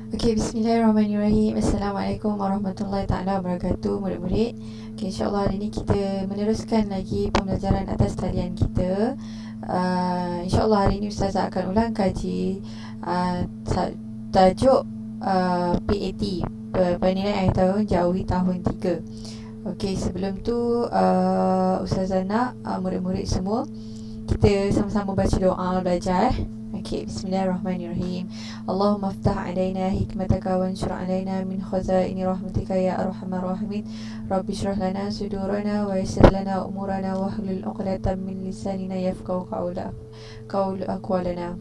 Okey, bismillahirrahmanirrahim. Assalamualaikum warahmatullahi taala wabarakatuh, murid-murid. Okey, insya-Allah hari ini kita meneruskan lagi pembelajaran atas talian kita. Insya-Allah hari ini Ustazah akan ulang kaji tajuk PAT, penilaian akhir tahun Jawi tahun 3. Okey, sebelum tu Ustazah nak murid-murid semua kita sama-sama baca doa belajar. Okey, bismillahirrahmanirrahim. Allahumma aftah alaina hikmataka wansur alaina min khazaini rahmatika ya arhamar rahimin. Rabbi shrah lana sudurana wa yassir lana umurana wahlul 'uqdatam min lisanina yafqahu qawlana.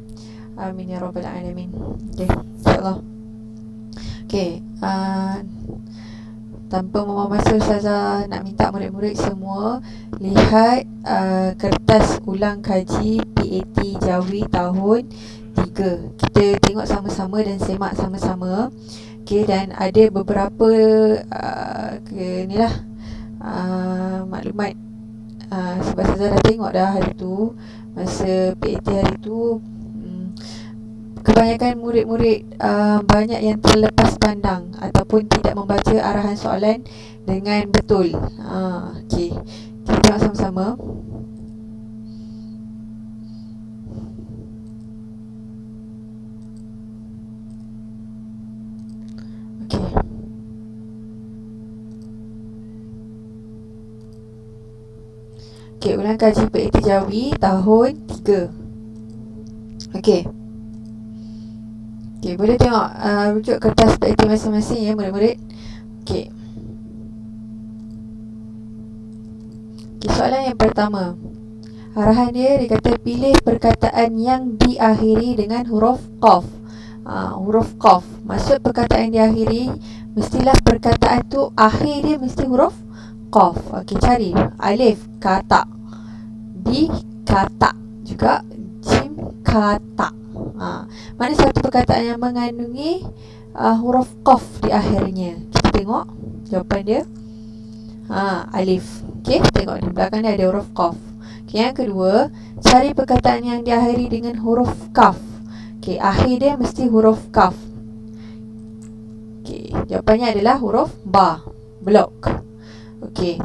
Amin ya rabbal alamin. Okey, insya-Allah. Okey, tanpa membuang masa, Ustazah nak minta murid-murid semua lihat kertas ulang kaji PAT Jawi tahun 3. Kita tengok sama-sama dan semak sama-sama. Okay, dan ada beberapa maklumat sebab Ustazah dah tengok dah hari tu, masa PAT hari tu, kebanyakan murid-murid banyak yang terlepas pandang ataupun tidak membaca arahan soalan dengan betul. Okey, kita tengok sama-sama. Okey. Okey, ulang kaji PAT Jawi tahun 3. Okey. Okey, boleh tengok rujuk kertas PAT masing-masing ya murid-murid. Okey. Okey, soalan yang pertama. Arahan dia kata pilih perkataan yang diakhiri dengan huruf qaf. Huruf qaf. Maksud perkataan diakhiri, mestilah perkataan tu akhir dia mesti huruf qaf. Okey, cari alif kata, B kata, juga jim kata. Mana satu perkataan yang mengandungi huruf qaf di akhirnya? Kita tengok jawapan dia. Alif. Okey, tengok di belakang dia ada huruf qaf. Okey, yang kedua, cari perkataan yang diakhiri dengan huruf kaf. Okey, akhir dia mesti huruf kaf. Okey, jawapannya adalah huruf ba, blok. Okey.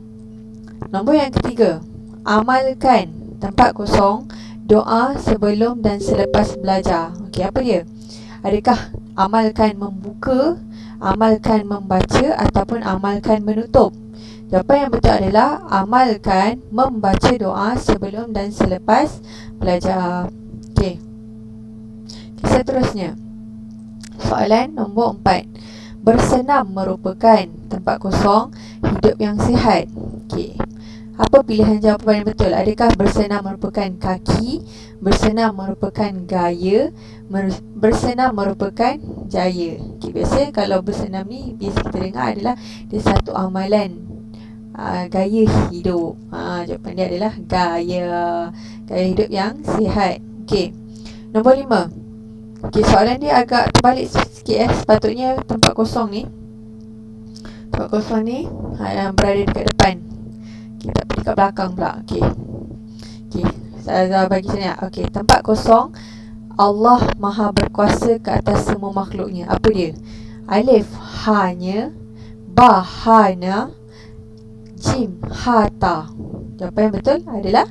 Nombor yang ketiga, amalkan tempat kosong doa sebelum dan selepas belajar. Okey, apa dia? Adakah amalkan membuka, amalkan membaca ataupun amalkan menutup? Jawapan yang betul adalah amalkan membaca doa sebelum dan selepas belajar. Okey. Seterusnya, soalan nombor 4. Bersenam merupakan tempat kosong hidup yang sihat. Okey. Apa pilihan jawapan yang betul? Adakah bersenam merupakan kaki, bersenam merupakan gaya, bersenam merupakan jaya? Okay, biasa kalau bersenam ni biasa kita dengar adalah dia satu amalan gaya hidup. Jawapan dia adalah gaya hidup yang sihat. Okey. Nombor 5. Okey, soalan dia agak terbalik sikit sepatutnya tempat kosong ni berada dekat depan. Kita pergi kat belakang pula. Okey. Okey, saya bagi sini. Okey, tempat kosong Allah Maha berkuasa ke atas semua makhluknya. Apa dia? Alif hanya, ba hana, jim hata. Jawapan yang betul adalah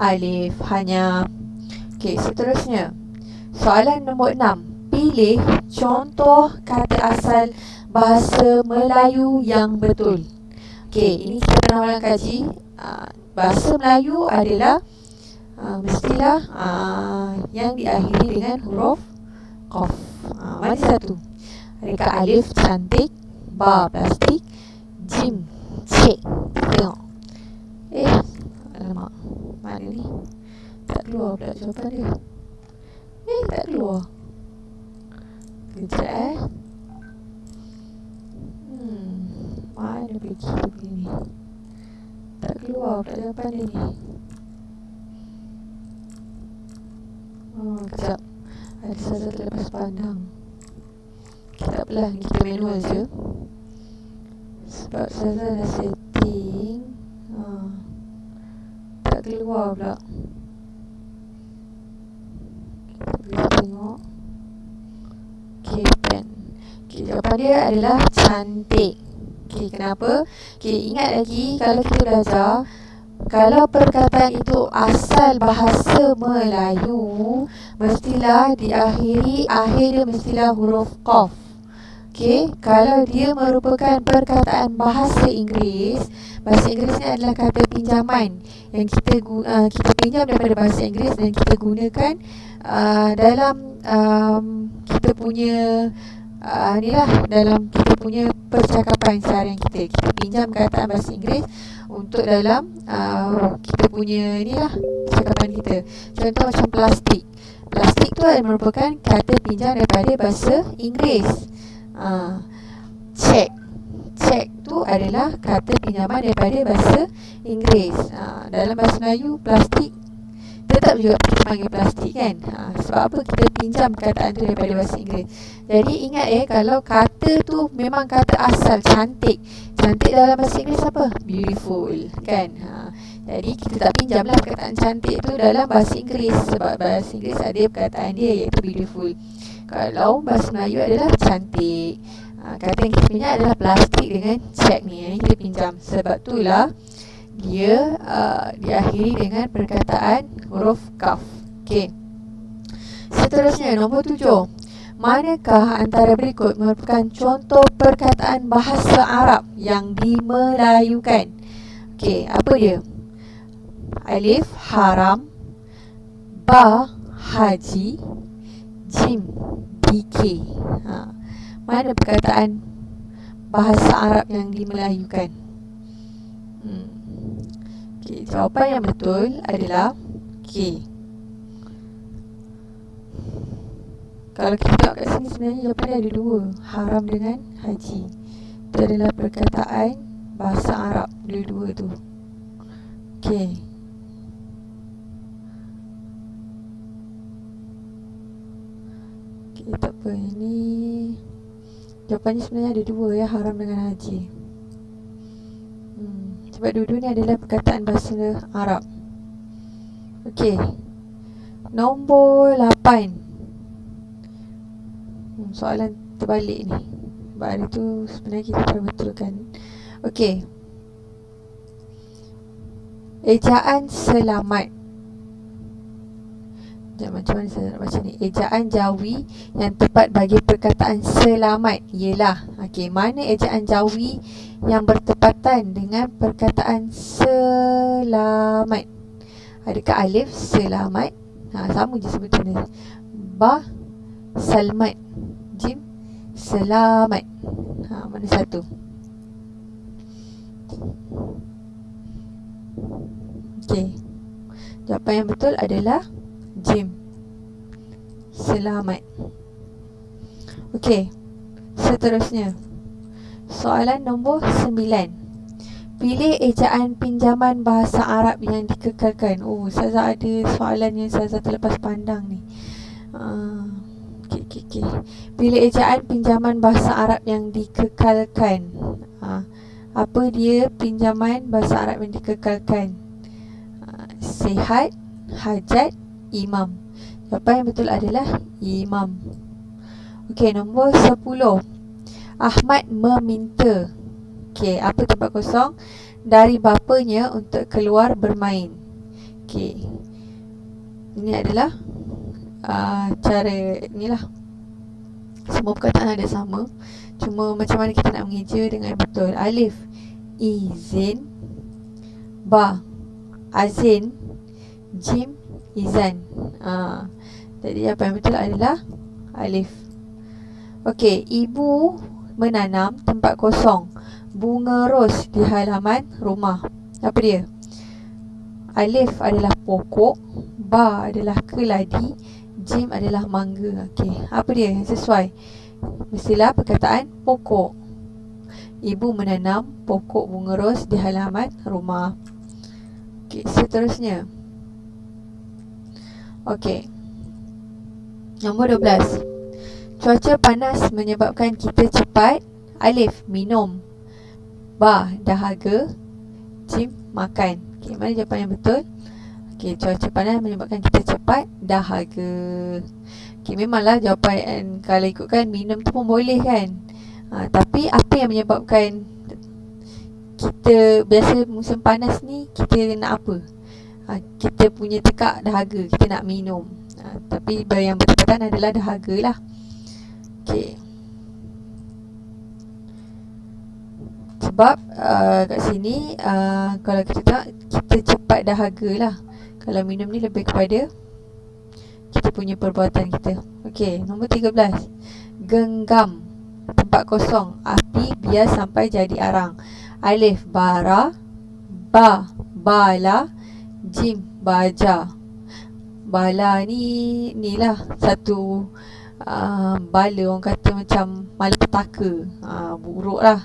alif hanya. Okey, seterusnya. Soalan nombor 6. Pilih contoh kata asal bahasa Melayu yang betul. Okey, ini kita pernah ulang kaji. Bahasa Melayu adalah mestilah yang diakhiri dengan huruf qaf. Mana satu? Adakah alif cantik, ba plastik, jim cik? Tengok. Alamak, mana ni? Tak keluar pula jawapan dia. Tak keluar. Kejap mana pergi begini? Tak keluar pula jawapan dia ni. Kejap. Ada saja terlepas pandang. Tak apalah, kita manual je. Sebab saya dah setting. Tak keluar pula. Kita tengok. Okay, pen. Okay, jawapan dia adalah cantik. Okay, kenapa? Okay, ingat lagi kalau kita belajar, kalau perkataan itu asal bahasa Melayu, mestilah diakhiri, akhir dia mestilah huruf Qaf. Okay, kalau dia merupakan perkataan bahasa Inggeris, bahasa Inggeris ni adalah kata pinjaman yang kita pinjam daripada bahasa Inggeris dan kita gunakan dalam kita punya dalam kita punya percakapan seharian kita. Kita pinjam kataan bahasa Inggeris untuk dalam kita punya percakapan kita. Contoh macam plastik. Plastik tu merupakan kata pinjam daripada bahasa Inggeris. Cek tu adalah kata pinjaman daripada bahasa Inggeris. Dalam bahasa Melayu, plastik tetap juga kita panggil plastik kan. Sebab apa? Kita pinjam kataan tu daripada bahasa Inggeris. Jadi ingat kalau kata tu memang kata asal cantik. Cantik dalam bahasa Inggeris apa? Beautiful kan. Jadi kita tak pinjamlah perkataan cantik tu dalam bahasa Inggeris, sebab bahasa Inggeris ada perkataan dia iaitu beautiful. Kalau bahasa Melayu adalah cantik. Kata yang kita pinjam adalah plastik dengan cek ni. Yang kita pinjam. Sebab itulah dia diakhiri dengan perkataan huruf Qaf. Okey. Seterusnya nombor 7. Manakah antara berikut merupakan contoh perkataan bahasa Arab yang dimelayukan? Okey, apa dia? Alif haram, ba haji, jim BK. Mana perkataan bahasa Arab yang dimelayukan? Okay, jawapan yang betul adalah K. Kalau kita tengok kat sini, sebenarnya jawapan dia ada dua, haram dengan haji. Itu adalah perkataan bahasa Arab, dua-dua tu. Okay. Okay, tak apa. Ini jawapannya sebenarnya ada dua ya, haram dengan haji. Sebab dua-dua ni adalah perkataan bahasa Arab. Okey. Nombor 8. Soalan terbalik ni. Sebab hari tu sebenarnya kita perlu betulkan. Okey. Ejaan selamat. Macam mana saya nak baca ni? Ejaan jawi yang tepat bagi perkataan selamat ialah, okey, mana ejaan jawi yang bertepatan dengan perkataan selamat? Adakah alif selamat? Sama je sebetulnya. Ba salmat, jim selamat. Mana satu? Okey. Jawapan yang betul adalah jim selamat. Okey. Seterusnya, soalan nombor 9. Pilih ejaan pinjaman bahasa Arab yang dikekalkan. Ustazah ada soalan yang Ustazah terlepas pandang ni. Okey. Pilih ejaan pinjaman bahasa Arab yang dikekalkan. Apa dia pinjaman bahasa Arab yang dikekalkan? Sihat, hajat, imam. Jawapan yang betul adalah imam. Okey, nombor 10. Ahmad meminta. Okey, apa tempat kosong? Dari bapanya untuk keluar bermain. Okey. Ini adalah cara inilah. Semua perkataan ada sama. Cuma macam mana kita nak mengeja dengan betul. Alif izin, ba azin, jim izan. Jadi apa yang betul adalah alif. Okey, ibu menanam tempat kosong bunga ros di halaman rumah. Apa dia? Alif adalah pokok, ba adalah keladi, jim adalah mangga. Okey, apa dia yang sesuai? Mestilah perkataan pokok. Ibu menanam pokok bunga ros di halaman rumah. Okey, seterusnya. Okey. Nombor 12. Cuaca panas menyebabkan kita cepat. Alif minum, ba dahaga, jim makan. Okey, mana jawapan yang betul? Okey, cuaca panas menyebabkan kita cepat dahaga. Okay, memanglah jawapan kalau ikutkan minum tu pun boleh kan. Tapi apa yang menyebabkan kita biasa musim panas ni kita nak apa? Kita punya tekak dahaga, kita nak minum. Tapi yang bertepatan adalah dahaga lah. Okay. Sebab kat sini kalau kita tengok, kita cepat dahaga lah. Kalau minum ni lebih kepada kita punya perbuatan kita. Okay, nombor 13. Genggam, tempat kosong, api biar sampai jadi arang. Alif, bara. Ba, bala. Jim, baja. Bala ni lah satu bala, orang kata macam malapetaka, buruk lah.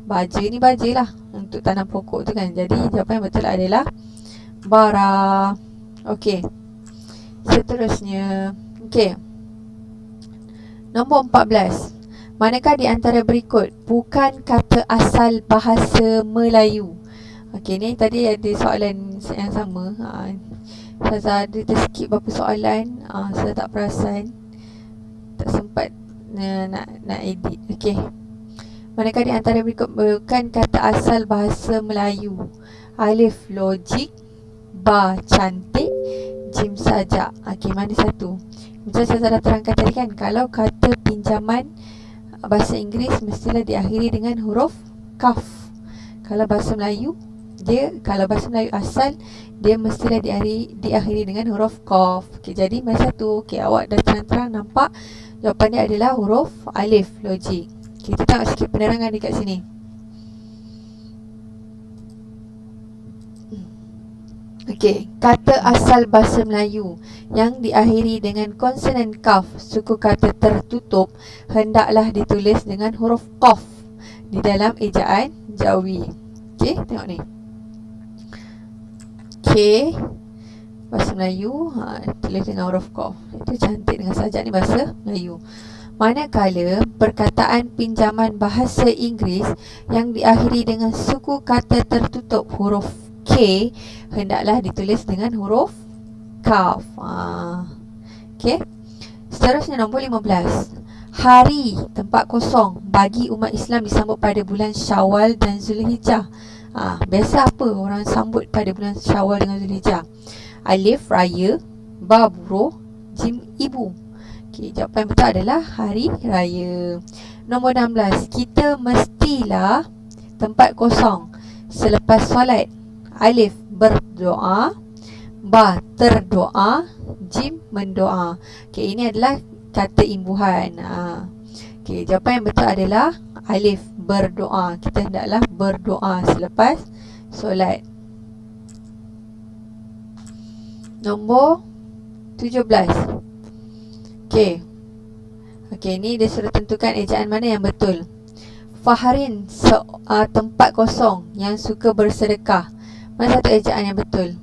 Baja ni baja lah untuk tanam pokok tu kan. Jadi jawapan yang betul adalah bara. Okey, seterusnya. Okey, nombor 14. Manakah di antara berikut bukan kata asal bahasa Melayu? Okey, ni tadi ada soalan yang sama. Saya ada terskip beberapa soalan. Saya tak perasan, tak sempat nak edit. Okey, manakah di antara berikut bukan kata asal bahasa Melayu? Alif, logik. Ba, cantik. Jim, sajak. Okey, mana satu? Macam saya dah terangkan tadi kan, kalau kata pinjaman bahasa Inggeris mestilah diakhiri dengan huruf kaf. Kalau bahasa Melayu, kalau bahasa Melayu asal, dia mestilah diakhiri dengan huruf qaf. Okey, jadi mana satu? Okey, awak dah terang-terang nampak jawapan dia adalah huruf alif, logik. Kita tengok sikit penerangan dekat sini. Okey, kata asal bahasa Melayu yang diakhiri dengan konsonan kaf, suku kata tertutup, hendaklah ditulis dengan huruf qaf di dalam ejaan jawi. Okey, tengok ni. Okey, bahasa Melayu tulis dengan huruf qaf. Itu cantik dengan sajak ni bahasa Melayu. Manakala perkataan pinjaman bahasa Inggeris yang diakhiri dengan suku kata tertutup huruf K, hendaklah ditulis dengan huruf kaf. Okey, seterusnya nombor 15. Hari, tempat kosong bagi umat Islam disambut pada bulan Syawal dan Zulhijjah. Biasa apa orang sambut pada bulan Syawal dengan Zulhijjah? Alif, raya. Ba, buruh. Jim, ibu. Okey, jawapan betul adalah hari raya. Nombor 16. Kita mestilah tempat kosong selepas solat. Alif, berdoa. Ba, terdoa. Jim, mendoa. Okey, ini adalah kata imbuhan. Okey, jawapan yang betul adalah alif, berdoa. Kita hendaklah berdoa selepas solat. Nombor 17. Okey. Okey, ni dia suruh tentukan ejaan mana yang betul. Faharin, tempat kosong yang suka bersedekah. Mana satu ejaan yang betul?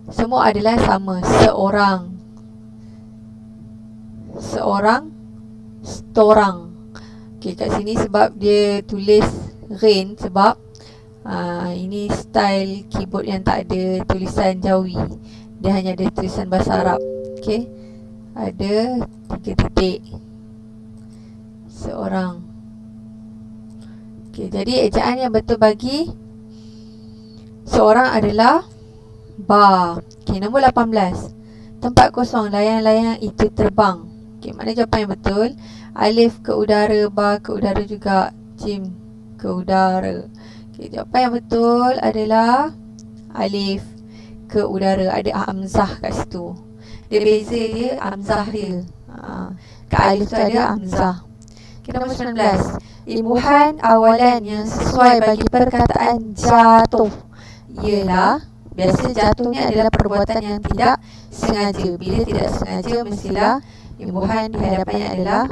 Semua adalah sama. Seorang, setorang. Okey, kat sini sebab dia tulis rain, sebab ini style keyboard yang tak ada tulisan Jawi. Dia hanya ada tulisan bahasa Arab. Okey, ada 3 titik. Seorang. Okey, jadi ejaan yang betul bagi seorang adalah ba. Okey, nombor 18. Tempat kosong, layang-layang itu terbang. Okey, mana jawapan yang betul? Alif ke udara, ba ke udara juga, jim ke udara. Okey, jawapan yang betul adalah alif ke udara. Ada hamzah kat situ. Dia beza dia, hamzah dia. Kat alif tu ada hamzah. Okey, nombor 19. Imbuhan awalan yang sesuai bagi perkataan jatuh ialah, biasa jatuh ni adalah perbuatan yang tidak sengaja. Bila tidak sengaja, mestilah imbuhan di hadapannya adalah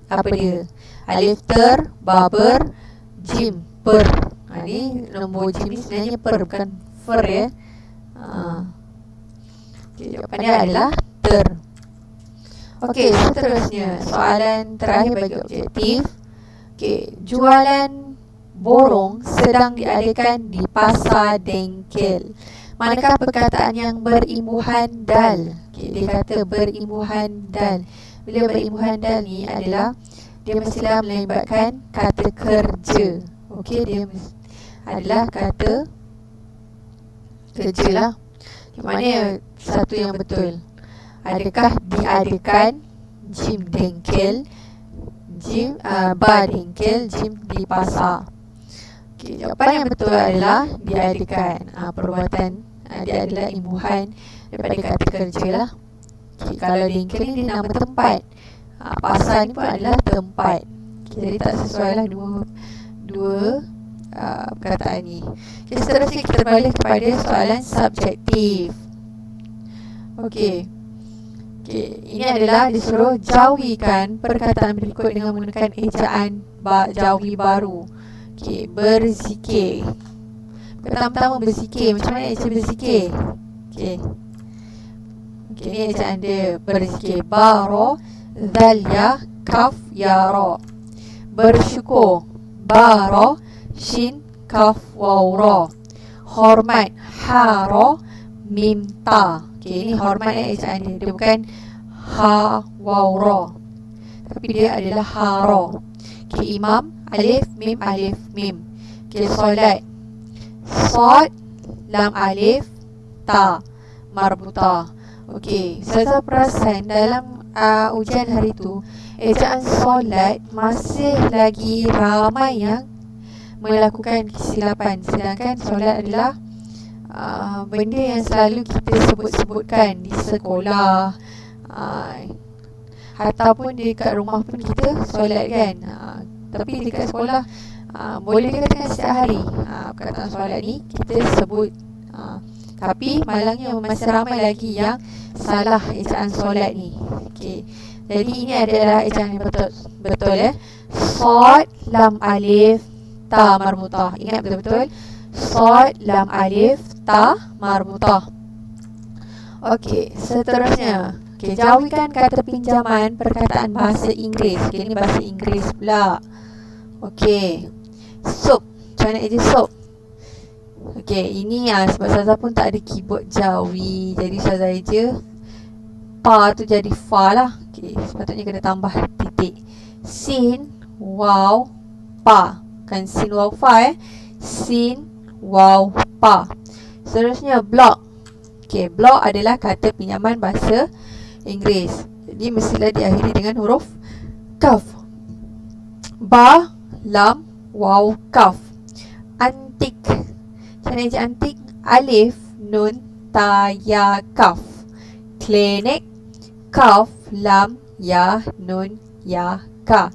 apa dia? Alif ter, ba ber, jim per. Ni nombor jim ni sebenarnya per, bukan fer ya. Okay, jawapannya adalah ter. Okey, seterusnya soalan terakhir bagi objektif. Okey, jualan borong sedang diadakan di pasar Dengkel. Manakah perkataan yang berimbuhan dal? Okay, dia kata berimbuhan dal. Bila berimbuhan dal ni adalah dia mestilah melibatkan kata kerja. Okey, dia adalah kata kerja lah. Mana satu yang betul? Adakah diadakan jim dengkel, bar dengkel, jim di pasar? Okay, jawapan yang betul adalah diadakan. Perbuatan dia adalah imbuhan daripada kata kerja lah. Okay, kalau dengkel ni dia nama tempat, pasar ni pun adalah tempat. Okay, jadi tak sesuai lah dua perkataan ni. Okay, seterusnya kita balik kepada soalan subjektif. Okey. Ini adalah disuruh jauhikan perkataan berikut dengan menggunakan ejaan jawi baru. Okey, berzikir. Pertama-tama berzikir. Macam mana ejaan berzikir? Okey, ni ejaan dia. Berzikir. Baro, zal ya, kaf ya ra. Bersyukur. Baro, shin, kaf waw ra. Hormat. Haro, mim ta. Okey, ni hormat ejaan dia. Dia bukan ha waw ra, tapi dia adalah ha ra. Okey, imam, alif mim alif mim. Okey, solat. Sad, lam alif, ta, marbutah. Okey, saya perasan dalam ujian hari tu, ejaan solat masih lagi ramai yang melakukan kesilapan. Sedangkan solat adalah benda yang selalu kita sebut-sebutkan di sekolah, ataupun dekat rumah pun kita solat kan. Tapi dekat sekolah boleh dikatakan setiap hari perkataan solat ni kita sebut. Tapi malangnya masih ramai lagi yang salah ejaan solat ni. Okey, jadi ini adalah ejaan yang betul ya. Sad, lam alif, ta, marbutah. Ingat betul-betul. Sad, lam alif, ta, marbutah. Okey, seterusnya. Okey, jauhikan kata pinjaman perkataan bahasa Inggeris. Okey, ini bahasa Inggeris pula. Okey, sup. Macam mana eja sup? Okey, ini sebab Ustazah pun tak ada keyboard jawi, jadi Ustazah eja pa tu jadi fa lah. Okey, sepatutnya kena tambah titik. Sin, waw, pa. Kan sin, waw, fa Sin, waw, pa. Seterusnya, blok. Okey, blok adalah kata pinjaman bahasa Inggeris. Jadi mestilah diakhiri dengan huruf kaf. Ba, lam, waw, kaf. Antik. Macam mana antik? Alif, nun, ta, ya, kaf. Klinik. Kaf, lam, ya, nun, ya, ka.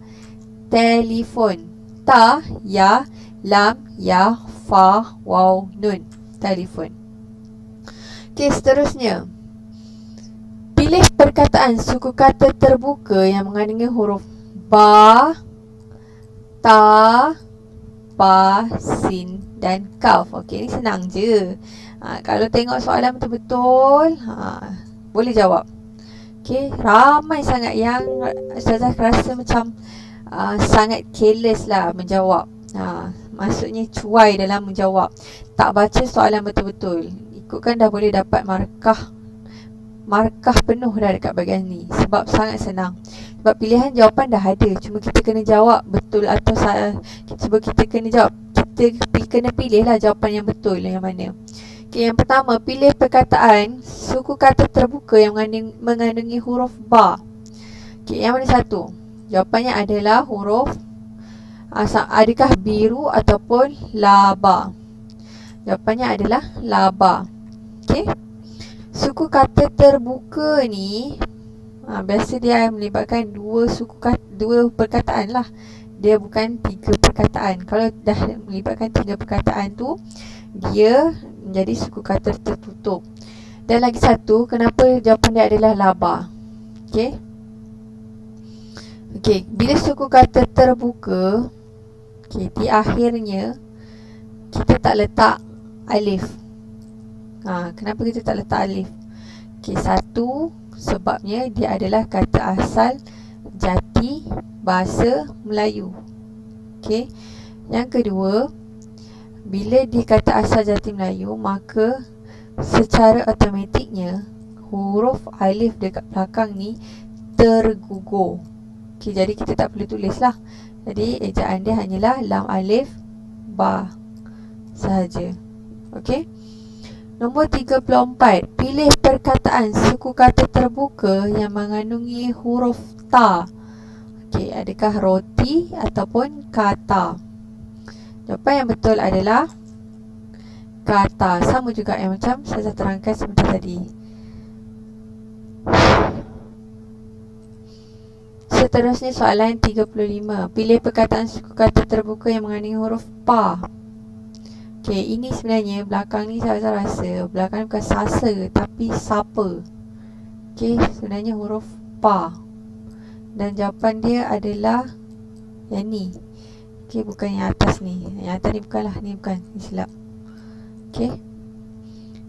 Telefon. Ta, ya, lam, ya, fa, waw, nun. Telefon. Okey, seterusnya. Pilih perkataan suku kata terbuka yang mengandungi huruf ba, ta, pa, sin dan kaf. Okey, ni senang je. Kalau tengok soalan betul-betul, boleh jawab. Okey, ramai sangat yang Ustazah rasa macam sangat careless lah menjawab. Maksudnya cuai dalam menjawab. Tak baca soalan betul-betul. Ikutkan dah boleh dapat markah penuh dah dekat bahagian ni. Sebab sangat senang. Sebab pilihan jawapan dah ada. Cuma kita kena jawab betul atau salah. Sebab kita kena jawab, kita kena pilih lah jawapan yang betul yang mana. Okay, yang pertama, pilih perkataan suku kata terbuka yang mengandungi huruf ba. Okay, yang mana satu? Jawapannya adalah huruf adakah biru ataupun laba. Jawapannya adalah laba. Okay, suku kata terbuka ni biasa dia melibatkan dua perkataan lah. Dia bukan 3 perkataan. Kalau dah melibatkan 3 perkataan tu, dia menjadi suku kata tertutup. Dan lagi satu, kenapa jawapan dia adalah laba. Okey. Okey, bila suku kata terbuka, okey, di akhirnya kita tak letak alif. Kenapa kita tak letak alif? Okey, satu sebabnya dia adalah kata asal jati bahasa Melayu. Okey. Yang kedua, bila di kata asal jati Melayu, maka secara automatiknya huruf alif dekat belakang ni tergugur. Okey, jadi kita tak perlu tulis lah. Jadi ejaan dia hanyalah lam alif ba sahaja. Okey. Nombor 34, pilih perkataan suku kata terbuka yang mengandungi huruf ta. Okey, adakah roti ataupun kata? Jawapan yang betul adalah kata. Sama juga yang macam saya terangkan sebentar tadi. Seterusnya soalan 35. Pilih perkataan suku kata terbuka yang mengandungi huruf pa. Okey, ini sebenarnya belakang ni saya rasa belakang bukan sasa tapi sapa. Okey, sebenarnya huruf pa. Dan jawapan dia adalah yang ni. Okey, bukan yang atas ni. Yang atas ni bukanlah, ni bukan, ni silap. Okey.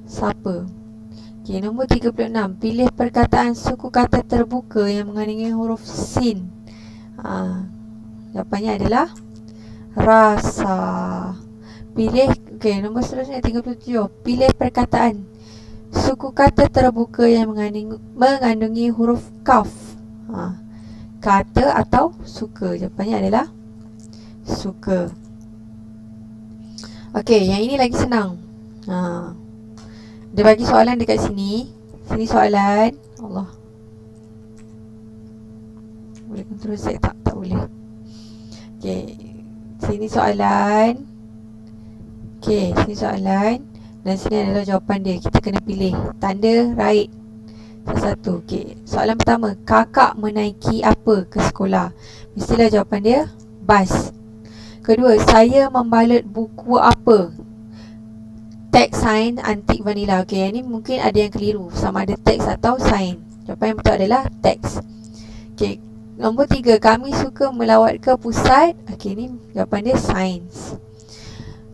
Sapa. Okey, nombor 36. Pilih perkataan suku kata terbuka yang mengandungi huruf sin. Jawapannya adalah rasa. Pilih, okey, nombor seterusnya 37. Pilih perkataan suku kata terbuka yang mengandungi huruf kaf. Kata atau suka. Jawapannya adalah suka. Okey, yang ini lagi senang. Dia bagi soalan dekat sini. Sini soalan. Allah. Boleh kontrol Z tak? Tak boleh. Okey, sini soalan. Okey, sini soalan. Dan sini adalah jawapan dia. Kita kena pilih tanda right satu. Okey, soalan pertama, kakak menaiki apa ke sekolah? Mestilah jawapan dia bas. Kedua, saya membalut buku apa? Teks sains antik vanila. Okey, yang ni mungkin ada yang keliru, sama ada teks atau sains. Jawapan yang betul adalah teks. Okey, nombor 3, kami suka melawat ke pusat. Okey, ni jawapan dia sains.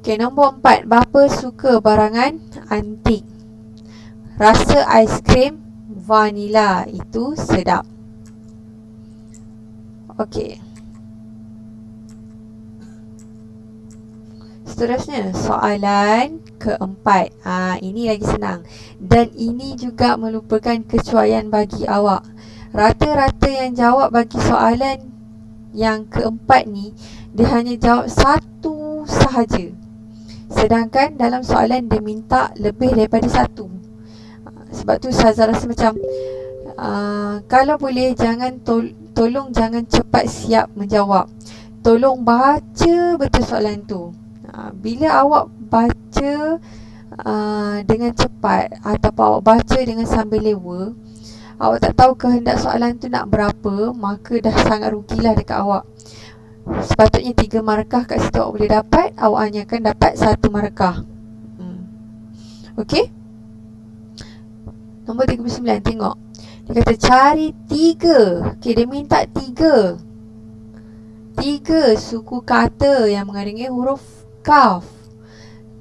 Okey, nombor 4, bapa suka barangan antik. Rasa aiskrim vanila itu sedap. Okey. Seterusnya, soalan keempat. Ini lagi senang. Dan ini juga merupakan kecuaian bagi awak. Rata-rata yang jawab bagi soalan yang keempat ni, dia hanya jawab satu sahaja. Sedangkan dalam soalan dia minta lebih daripada satu. Sebab tu saya rasa macam kalau boleh jangan tolong jangan cepat siap menjawab. Tolong baca betul soalan tu. Bila awak baca dengan cepat ataupun awak baca dengan sambil lewa, awak tak tahu kehendak soalan tu nak berapa, maka dah sangat rugilah dekat awak. Sepatutnya 3 markah kat situ awak boleh dapat, awak hanya akan dapat 1 markah. Okey? Nombor 39, tengok. Dia kata cari 3. Okey, dia minta 3 suku kata yang mengandungi huruf kaf.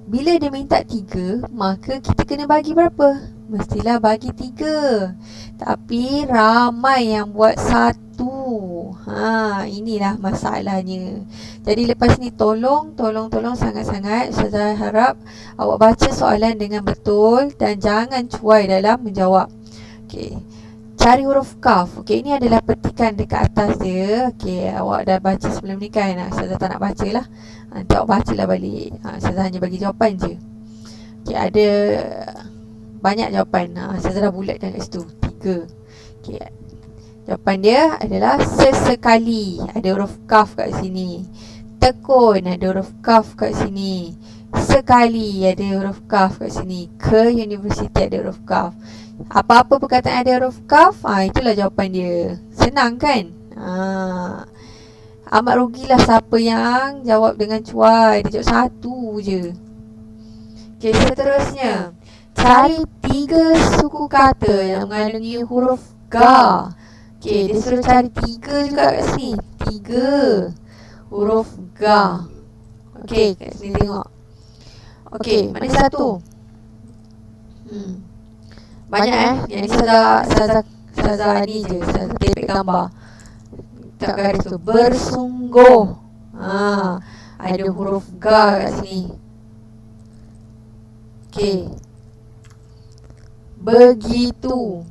Bila dia minta 3, maka kita kena bagi berapa? Mestilah bagi 3. Tapi ramai yang buat 1. Inilah masalahnya. Jadi lepas ni tolong sangat-sangat saya harap awak baca soalan dengan betul dan jangan cuai dalam menjawab. Okey. Cari huruf kaf. Okey, ini adalah petikan dekat atas dia. Okey, awak dah baca sebelum ni kan? Saya tak nak baca lah. Nanti awak bacalah balik. Saya hanya bagi jawapan je. Okey, ada banyak jawapan. Saya dah bulatkan kat situ 3. Okey, jawapan dia adalah sesekali. Ada huruf kaf kat sini. Tekun, ada huruf kaf kat sini. Sekali, ada huruf kaf kat sini. Ke universiti, ada huruf kaf. Apa-apa perkataan ada huruf kaf, itulah jawapan dia. Senang kan? Amat rugilah siapa yang jawab dengan cuai. Dia jawab 1 je. Okey, seterusnya, cari 3 suku kata yang mengandungi huruf ga. Okey, dia suruh cari 3 juga kat sini. 3 huruf ga. Okey, kat sini tengok. Okey, mana 1? Banyak Yang ni Saza ni je. Saza tepek gambar tak garis tu. Bersungguh. Ada huruf ga kat sini. Okey. Begitu,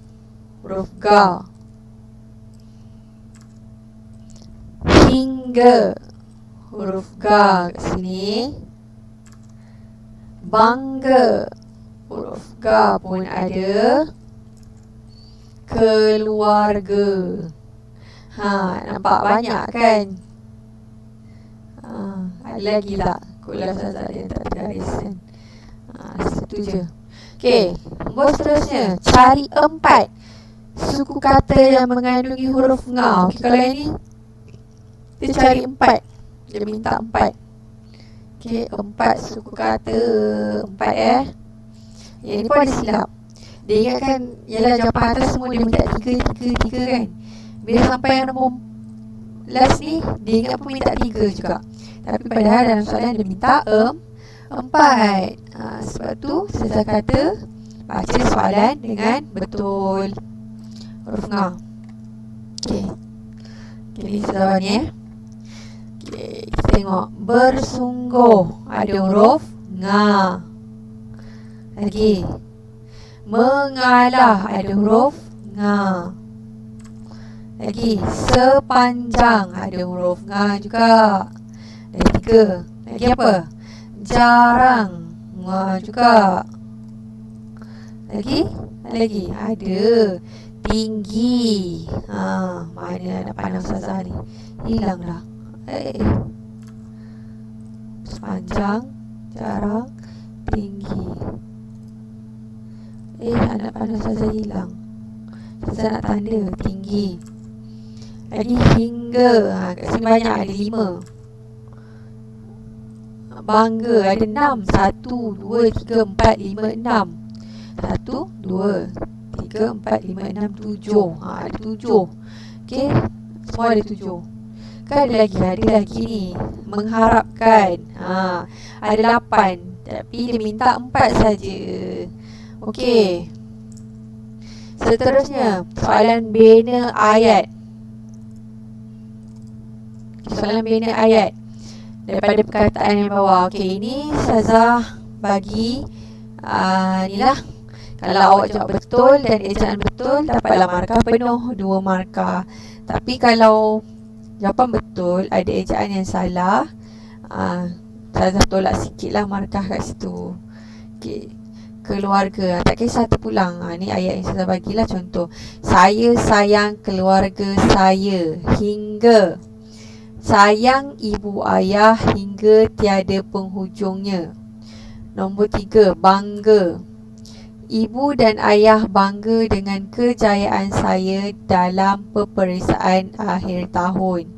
huruf ga. Hingga, huruf ga kat sini. Bangga, huruf ga pun ada. Keluarga. Nampak banyak kan? Ada lagi tak? Kulah Ustazah yang tak tergaris kan? Situ je. Okey, nombor seterusnya, cari 4 suku kata yang mengandungi huruf nga. Okey, kalau ini dia cari 4. Dia minta 4. Okey, 4 suku kata. 4 Yang ni pun ada silap. Dia ingatkan ialah jawapan atas semua dia minta 3 kan. Bila sampai yang nombor last ni, dia ingat pun minta 3 juga. Tapi padahal dalam soalan dia minta 4. Sebab tu Ustazah kata baca soalan dengan betul. Huruf nga. Okey. Okey, Ustazah bani Okey, kita tengok. Bersungguh, ada huruf nga. Lagi. Mengalah, ada huruf nga. Lagi. Sepanjang, ada huruf nga juga. Ada 3. Lagi apa? Jarang, nga juga. Lagi? Ada. Tinggi. Mana nak pandang Ustazah ni? Hilang dah. Sepanjang, jarang, tinggi. Anak pandang Ustazah hilang. Ustazah nak tanda tinggi. Lagi hingga. Kat sini banyak, ada 5. Bangga, ada 6. 1, 2, 3, 4, 5, 6. 1, 2, 3, 4, 5, 6, 7. Ada 7. Okey, semua ada 7. Kan ada lagi ni. Mengharapkan. Ada 8. Tapi dia minta 4 saja. Okey. Seterusnya, soalan bina ayat. Soalan bina ayat daripada perkataan yang bawah. Okey, ini Ustazah bagi ni lah. Kalau awak jawab betul dan ejaan betul, dapatlah markah penuh, 2 markah. Tapi kalau jawapan betul, ada ejaan yang salah, Ustazah tolak sikit lah markah kat situ. Okey. Keluarga, tak kisah terpulang. Ni ayat yang Ustazah bagilah contoh. Saya sayang keluarga saya hingga. Sayang ibu ayah hingga tiada penghujungnya. Nombor 3, bangga. Ibu dan ayah bangga dengan kejayaan saya dalam peperiksaan akhir tahun.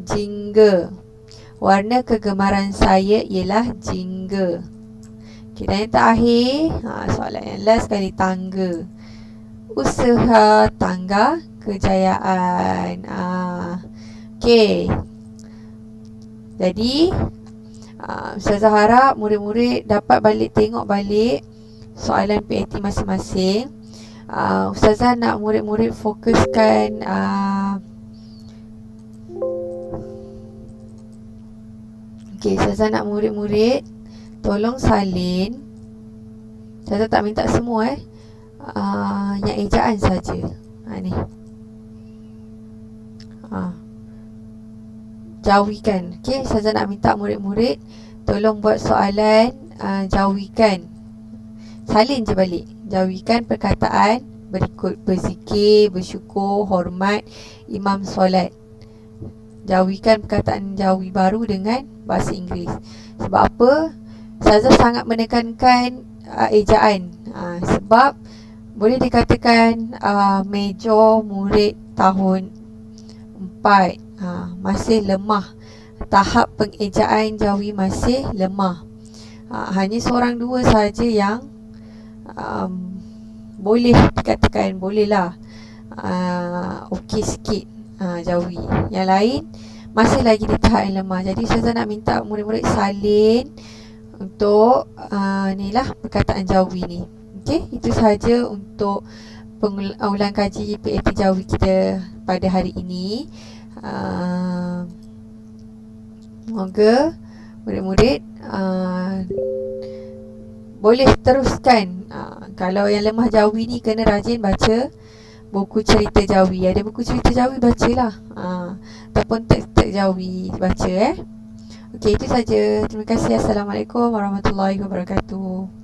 Jingga. Warna kegemaran saya ialah jingga. Okay, dan yang terakhir, soalan yang last sekali, tangga. Usaha tangga kejayaan. Okay. Jadi Ustazah harap murid-murid dapat tengok balik soalan PAT masing-masing. Ustazah nak murid-murid fokuskan Ustazah nak murid-murid tolong salin. Ustazah tak minta semua yang ejaan saja. Ni jauhikan. Okey, Ustazah nak minta murid-murid tolong buat soalan jauhikan. Salin je balik. Jauhikan perkataan berikut: berzikir, bersyukur, hormat, imam solat. Jauhikan perkataan jauhi baru dengan bahasa Inggeris. Sebab apa? Ustazah sangat menekankan ejaan. Sebab boleh dikatakan major murid tahun 4 masih lemah. Tahap pengejaan jauhi masih lemah. Hanya seorang dua saja yang boleh dikatakan bolehlah okey sikit jauhi. Yang lain masih lagi di tahap yang lemah. Jadi Ustazah nak minta murid-murid salin untuk ni lah perkataan jauhi ni. Okey, itu sahaja untuk pengulangan kaji PAT jauhi kita pada hari ini. Semoga murid-murid boleh teruskan Kalau yang lemah jawi ni kena rajin baca buku cerita jawi. Ada buku cerita jawi, bacalah. Ataupun teks-teks jawi baca. Okey, itu saja. Terima kasih. Assalamualaikum warahmatullahi wabarakatuh.